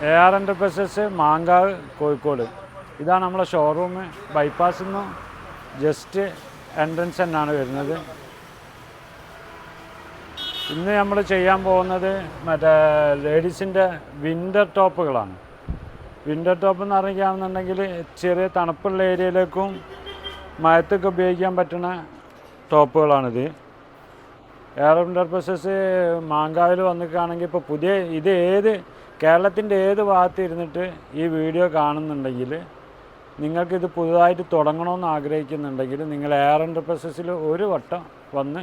AR Enterprises Mankavu Kozhikode. ഇതാണ് നമ്മളെ showroom. ബൈപ്പാസിൽ നിന്ന് ജസ്റ്റ് എൻട്രൻസ് തന്നെയാണ് വരുന്നത്. ഇന്ന് നമ്മൾ ചെയ്യാൻ പോകുന്നത് മറ്റേ ലേഡീസിൻ്റെ വിൻ്റർ ടോപ്പുകളാണ്. വിൻ്റർ ടോപ്പ് എന്ന് പറയുകയാണെന്നുണ്ടെങ്കിൽ ചെറിയ തണുപ്പുള്ള ഏരിയയിലേക്കും മഴത്തൊക്കെ ഉപയോഗിക്കാൻ പറ്റുന്ന ടോപ്പുകളാണിത്. AR Enterprises മാങ്കാവിൽ വന്നിട്ടാണെങ്കിൽ ഇപ്പോൾ പുതിയ ഇത് കേരളത്തിൻ്റെ ഏത് ഭാഗത്ത് ഇരുന്നിട്ട് ഈ വീഡിയോ കാണുന്നുണ്ടെങ്കിൽ നിങ്ങൾക്കിത് പുതുതായിട്ട് തുടങ്ങണമെന്ന് ആഗ്രഹിക്കുന്നുണ്ടെങ്കിൽ നിങ്ങൾ AR Enterprises ഒരു വട്ടം വന്ന്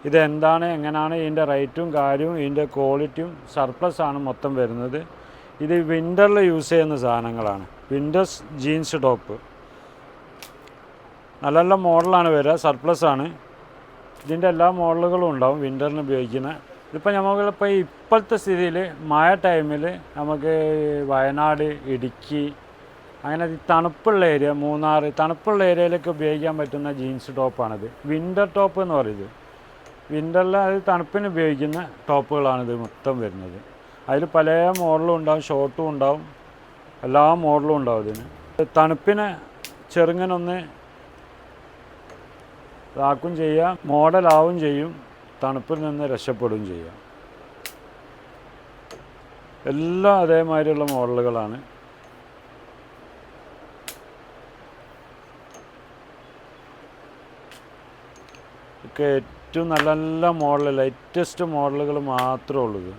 ഇതെന്താണ്, എങ്ങനെയാണ്, ഇതിൻ്റെ റേറ്റും കാര്യവും ഇതിൻ്റെ ക്വാളിറ്റിയും സർപ്ലസാണ് മൊത്തം വരുന്നത്. ഇത് വിൻ്ററിൽ യൂസ് ചെയ്യുന്ന സാധനങ്ങളാണ്. വിൻ്റേഴ്സ് ജീൻസ് ടോപ്പ് നല്ല നല്ല മോഡലാണ് വരിക, സർപ്ലസാണ്. ഇതിൻ്റെ എല്ലാ മോഡലുകളും ഉണ്ടാവും വിൻ്ററിന് ഉപയോഗിക്കുന്ന. ഇതിപ്പോൾ നമുക്കിപ്പോൾ ഇപ്പോഴത്തെ സ്ഥിതിയിൽ മഴ ടൈമിൽ നമുക്ക് വയനാട്, ഇടുക്കി, അങ്ങനെ തണുപ്പുള്ള ഏരിയ, മൂന്നാർ, തണുപ്പുള്ള ഏരിയയിലൊക്കെ ഉപയോഗിക്കാൻ പറ്റുന്ന ജീൻസ് ടോപ്പാണിത്. വിൻ്റർ ടോപ്പ് എന്ന് പറയുന്നത് വിൻ്ററിൽ അത് തണുപ്പിന് ഉപയോഗിക്കുന്ന ടോപ്പുകളാണിത് മൊത്തം വരുന്നത്. അതിൽ പല മോഡലും ഉണ്ടാവും, ഷോർട്ടും ഉണ്ടാവും, എല്ലാ മോഡലും ഉണ്ടാവും. ഇതിന് തണുപ്പിനെ ചെറുങ്ങനൊന്ന് ഇതാക്കും ചെയ്യാം, മോഡലാവും ചെയ്യും, തണുപ്പിൽ നിന്ന് രക്ഷപ്പെടുകയും ചെയ്യാം. എല്ലാം അതേമാതിരിയുള്ള മോഡലുകളാണ്. ഒക്കെ ഏറ്റവും നല്ല നല്ല മോഡൽ, ലേറ്റസ്റ്റ് മോഡലുകൾ മാത്രമേ ഉള്ളൂ. ഇത്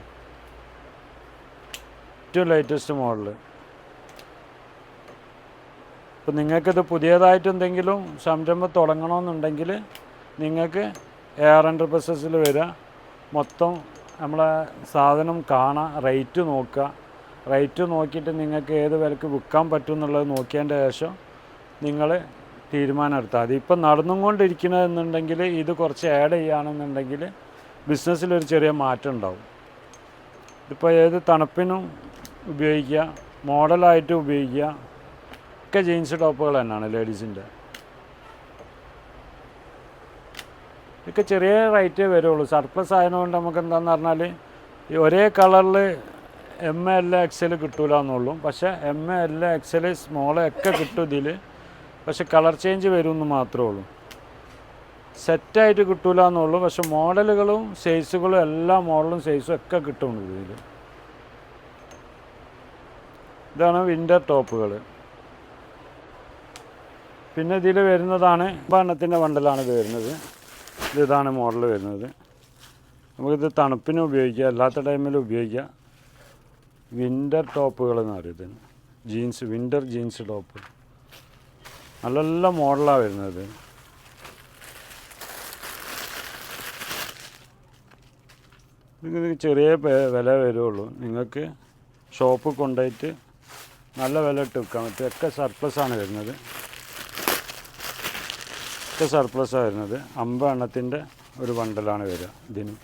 ഏറ്റവും ലേറ്റസ്റ്റ് മോഡൽ. ഇപ്പം നിങ്ങൾക്കിത് പുതിയതായിട്ട് എന്തെങ്കിലും സംരംഭം തുടങ്ങണമെന്നുണ്ടെങ്കിൽ നിങ്ങൾക്ക് AR Enterprises വരിക, മൊത്തം നമ്മളെ സാധനം കാണാം, റേറ്റ് നോക്കുക. റേറ്റ് നോക്കിയിട്ട് നിങ്ങൾക്ക് ഏത് വിലക്ക് വിൽക്കാൻ പറ്റും എന്നുള്ളത് നോക്കിയതിൻ്റെ ശേഷം നിങ്ങൾ തീരുമാനം എടുത്താൽ മതി. ഇപ്പം നടന്നും കൊണ്ടിരിക്കണമെന്നുണ്ടെങ്കിൽ ഇത് കുറച്ച് ആഡ് ചെയ്യുകയാണെന്നുണ്ടെങ്കിൽ ബിസിനസ്സിലൊരു ചെറിയ മാറ്റം ഉണ്ടാവും. ഇതിപ്പോൾ ഏത് തണുപ്പിനും ഉപയോഗിക്കുക, മോഡലായിട്ട് ഉപയോഗിക്കുക, ഒക്കെ ജീൻസ് ടോപ്പുകൾ തന്നെയാണ് ലേഡീസിൻ്റെ. ഇതൊക്കെ ചെറിയ റേറ്റേ വരുള്ളൂ. സർപ്ലസ് ആയതുകൊണ്ട് നമുക്ക് എന്താണെന്ന് പറഞ്ഞാൽ ഈ ഒരേ കളറിൽ M, L, XL കിട്ടൂല എന്നുള്ളൂ. പക്ഷേ M, L, XL, സ്മോൾ ഒക്കെ കിട്ടും ഇതിൽ. പക്ഷെ കളർ ചേഞ്ച് വരുമെന്ന് മാത്രമേ ഉള്ളൂ. സെറ്റായിട്ട് കിട്ടൂല എന്നുള്ളൂ. പക്ഷെ മോഡലുകളും സൈസുകളും എല്ലാ മോഡലും സൈസും ഒക്കെ കിട്ടുന്നുണ്ട് ഇതിൽ. ഇതാണ് വിൻ്റർ ടോപ്പുകൾ. പിന്നെ ഇതിൽ വരുന്നതാണ് എണ്ണത്തിൻ്റെ ബണ്ടലാണ് ഇത് വരുന്നത്. ഇതാണ് മോഡൽ വരുന്നത്. നമുക്കിത് തണുപ്പിന് ഉപയോഗിക്കാം, അല്ലാത്ത ടൈമിൽ ഉപയോഗിക്കാം. വിൻ്റർ ടോപ്പുകൾ എന്ന് പറയുന്നത് ജീൻസ്, വിൻ്റർ ജീൻസ് ടോപ്പ് നല്ല നല്ല മോഡലാണ് വരുന്നത്. നിങ്ങൾക്ക് ചെറിയ വില വരുള്ളൂ. നിങ്ങൾക്ക് ഷോപ്പിൽ കൊണ്ടുപോയിട്ട് നല്ല വില ഇട്ട് വിൽക്കാൻ പറ്റും. ഒക്കെ സർപ്ലസാണ് വരുന്നത്. ഒക്കെ സർപ്ലസാണ് വരുന്നത്. 50 എണ്ണത്തിൻ്റെ ഒരു ബണ്ടലാണ് വരിക ഇതിന്.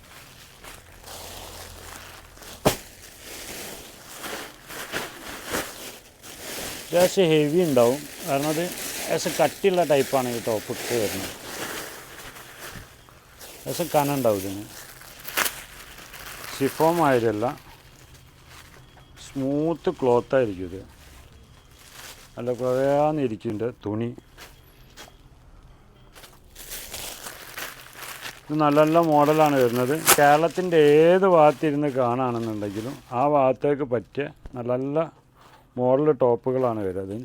അത്യാവശ്യം ഹെവി ഉണ്ടാവും. കാരണം അത് കട്ടിയുള്ള ടൈപ്പാണ് ഈ ടോപ്പ് ഇട്ട് വരുന്നത്. കനം ഉണ്ടാവും ഇതിന്. ഷിഫോൺ ആയിരുന്നില്ല, സ്മൂത്ത് ക്ലോത്തായിരിക്കും ഇത്. നല്ല കുറയാന്നിരിക്കുന്നുണ്ട് തുണി. ഇത് നല്ല നല്ല മോഡലാണ് വരുന്നത്. കേരളത്തിൻ്റെ ഏത് ഭാഗത്തിരുന്ന് കാണുകയാണെന്നുണ്ടെങ്കിലും ആ ഭാഗത്തേക്ക് പറ്റിയ നല്ല നല്ല മോഡൽ ടോപ്പുകളാണ് വരുന്നത്.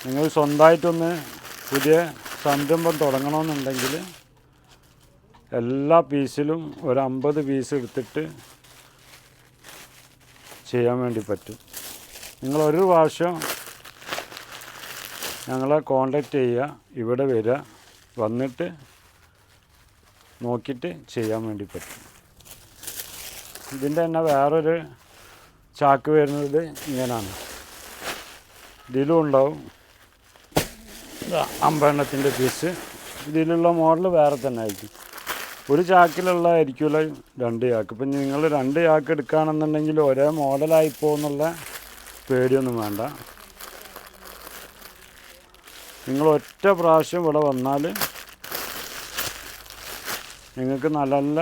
നിങ്ങൾ സ്വന്തമായിട്ടൊന്ന് പുതിയ സംരംഭം തുടങ്ങണമെന്നുണ്ടെങ്കിൽ എല്ലാ പീസിലും ഒരു 50 പീസ് എടുത്തിട്ട് ചെയ്യാൻ വേണ്ടി പറ്റും. നിങ്ങളൊരു പ്രാവശ്യം ഞങ്ങളെ കോണ്ടാക്റ്റ് ചെയ്യുക, ഇവിടെ വരിക, വന്നിട്ട് നോക്കിയിട്ട് ചെയ്യാൻ വേണ്ടി പറ്റും. ഇതിൻ്റെ തന്നെ വേറൊരു ചാക്ക് വരുന്നത് ഇങ്ങനെയാണ്. ഇതിലും ഉണ്ടാവും 50 എണ്ണത്തിൻ്റെ പീസ്. ഇതിലുള്ള മോഡൽ വേറെ തന്നെ ആയിരിക്കും. ഒരു ചാക്കിലുള്ളതായിരിക്കില്ല 2 ചാക്ക്. ഇപ്പം നിങ്ങൾ 2 ചാക്ക് എടുക്കുകയാണെന്നുണ്ടെങ്കിൽ ഒരേ മോഡലായി പോകുന്നുള്ള പേടിയൊന്നും വേണ്ട. നിങ്ങൾ ഒറ്റ പ്രാവശ്യം ഇവിടെ വന്നാൽ നിങ്ങൾക്ക് നല്ല നല്ല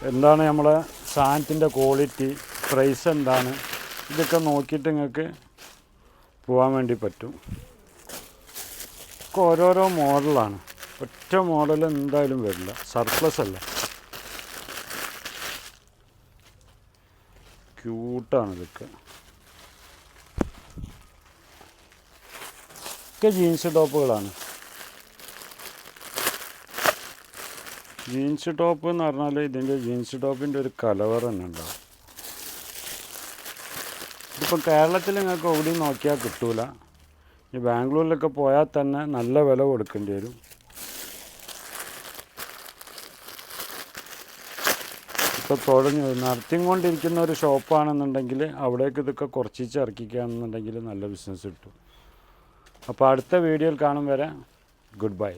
എന്താണ് നമ്മളെ സാധനത്തിൻ്റെ ക്വാളിറ്റി, പ്രൈസ് എന്താണ്, ഇതൊക്കെ നോക്കിയിട്ട് നിങ്ങൾക്ക് പോകാൻ വേണ്ടി പറ്റും. ഒക്കെ ഓരോരോ മോഡലാണ്, ഒറ്റ മോഡൽ എന്തായാലും വരില്ല, സർപ്ലസ് അല്ല. ക്യൂട്ടാണ് ഇതൊക്കെ. ഒക്കെ ജീൻസ് ടോപ്പുകളാണ്. ജീൻസ് ടോപ്പ് എന്ന് പറഞ്ഞാൽ ഇതിൻ്റെ ജീൻസ് ടോപ്പിൻ്റെ ഒരു കലവറ തന്നെ ഉണ്ടാവും. ഇതിപ്പോൾ കേരളത്തിൽ നിങ്ങൾക്ക് എവിടെയും നോക്കിയാൽ കിട്ടൂല. ഈ ബാംഗ്ലൂരിലൊക്കെ പോയാൽ തന്നെ നല്ല വില കൊടുക്കേണ്ടി വരും. ഇപ്പോൾ നടത്തിക്കൊണ്ടിരിക്കുന്ന ഒരു ഷോപ്പാണെന്നുണ്ടെങ്കിൽ അവിടേക്ക് ഇതൊക്കെ കുറച്ചിച്ച് ഇറക്കിക്കുകയാണെന്നുണ്ടെങ്കിൽ നല്ല ബിസിനസ് കിട്ടും. അപ്പോൾ അടുത്ത വീഡിയോയിൽ കാണും വരെ ഗുഡ് ബൈ.